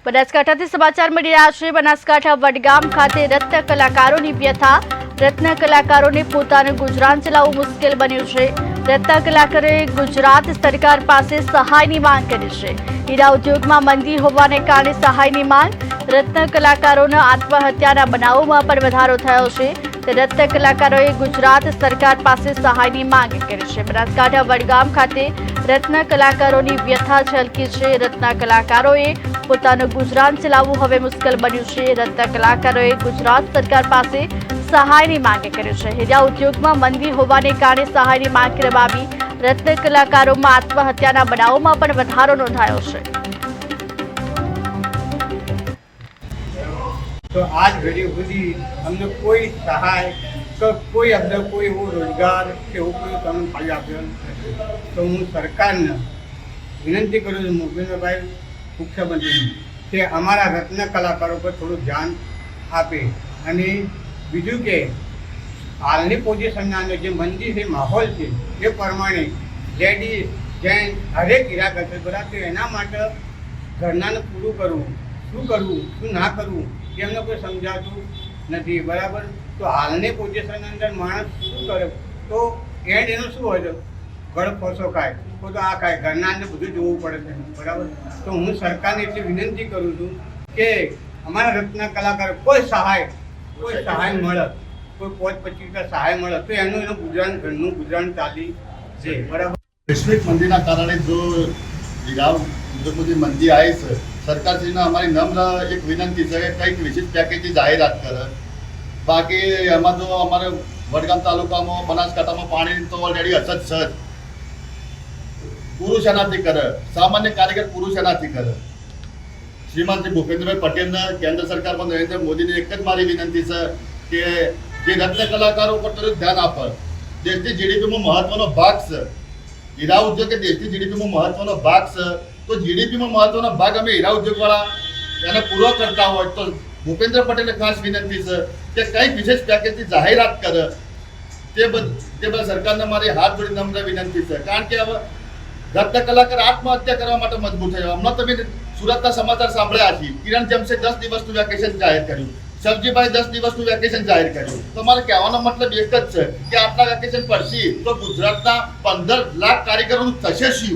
બનાસકાંઠાથી સમાચાર મળી રહ્યા છે। બનાસકાંઠા વડગામ ખાતે રત્ન કલાકારોની વ્યથા। રત્ન કલાકારોને પોતાનું ગુજરાન ચલાવવું મુશ્કેલ બન્યું છે। રત્ન કલાકારોએ ગુજરાત સરકાર પાસે સહાયની માંગ કરી છે। હીરા ઉદ્યોગમાં મંદી હોવાને કારણે સહાયની માંગ। રત્ન કલાકારોના આત્મહત્યાના બનાવોમાં પણ વધારો થયો છે। રત્ન કલાકારોએ ગુજરાત સરકાર પાસે સહાયની માંગ કરી છે। બનાસકાંઠા વડગામ ખાતે રત્ન કલાકારોની વ્યથા ઝલકી છે। રત્ન કલાકારોએ પોતાનું ગુજરાન ચલાવવું હવે મુશ્કેલ બન્યું છે। રત્ન કલાકારોએ ગુજરાત સરકાર પાસે સહાયની માંગ કરી છે। હીરા ઉદ્યોગમાં મંદી હોવાને કારણે સહાયની માંગ કરવામાં આવી। રત્ન કલાકારોમાં આત્મહત્યાના બનાવોમાં પણ વધારો નોંધાયો છે। तो आज घड़ी સુધી અમને કોઈ સહાય કે કોઈ અમને કોઈ એવો રોજગાર કે એવું કોઈ કામ ફાળી આપ્યો નથી। તો હું સરકારને વિનંતી કરું છું, મુખ્યમંત્રીભાઈ મુખ્યમંત્રી કે અમારા રત્ન કલાકારો પર થોડું ધ્યાન આપે। અને બીજું કે હાલની પોઝિશનના અંદર જે મંદી છે, માહોલ છે, એ પ્રમાણે લેડીઝ જેન્ટ્સ હરેક હીરા કરશે બરાબર। તો એના માટે ઘરનાને પૂરું કરવું, શું કરવું શું ના કરવું એમને કોઈ સમજાતું નથી બરાબર। તો હાલની પોઝિશન અંદર માણસ શું કરે તો એન્ડ એનું શું હોય છે, ગળ ફોસો ખાય તો આ ખાય, ઘરના અંદર બધું જોવું પડે છે બરાબર। તો હું સરકારને એટલી વિનંતી કરું છું કે અમારા રત્ન કલાકાર કોઈ સહાય મળે, કોઈ 5-25 સહાય મળે તો એનું ગુજરાન ઘરનું ગુજરાન ચાલી છે બરાબર। વૈશ્વિક મંદીના કારણે જો હીરા ઉદ્યોગમાં જે મંદી આવી છે, સરકારશ્રીને અમારી નમ્ર એક વિનંતી છે કે કંઈક વિશેષ પેકેજની જાહેરાત કરે। બાકી એમાં તો અમારે વડગામ તાલુકામાં બનાસકાંઠામાં પાણીની તો ઓલરેડી અછત છે જ। પુરુષ એનાથી કરે, સામાન્ય કારીગર પુરુષ એનાથી કરે। શ્રીમાન શ્રી ભૂપેન્દ્રભાઈ પટેલને કેન્દ્ર સરકારમાં નરેન્દ્ર મોદીને એક જ મારી વિનંતી છે કે જે રત્ન કલાકારો ઉપર થોડું ધ્યાન આપે। દેશની જીડીપીમાં મહત્વનો ભાગ છે હીરા ઉદ્યોગ, કે દેશની જીડીપીમાં મહત્વનો ભાગ છે। તો જીડીપીમાં મહત્વનો ભાગ અમે હીરા ઉદ્યોગવાળા એને પૂરો કરતા હોય તો ભૂપેન્દ્ર પટેલને ખાસ વિનંતી છે કે કંઈક વિશેષ પેકેજની જાહેરાત કરે। તે બધા સરકારને મારી હાથ જોડી નમ્ર વિનંતી છે, કારણ કે હવે રત્ન કલાકાર આત્મહત્યા કરવા માટે મજબૂર થયો। હમણાં તમે સુરતના સમાચાર સાંભળ્યા છે, કિરણ જેમ્સે 10 દિવસનું વેકેશન જાહેર કર્યું, સબજીભાઈ 10 દિવસનું વેકેશન જાહેર કર્યું। તો મારે કહેવાનો મતલબ એક જ છે કે આટલા વેકેશન પડશે તો ગુજરાતના 15 લાખ કારીગરોનું થશે શું?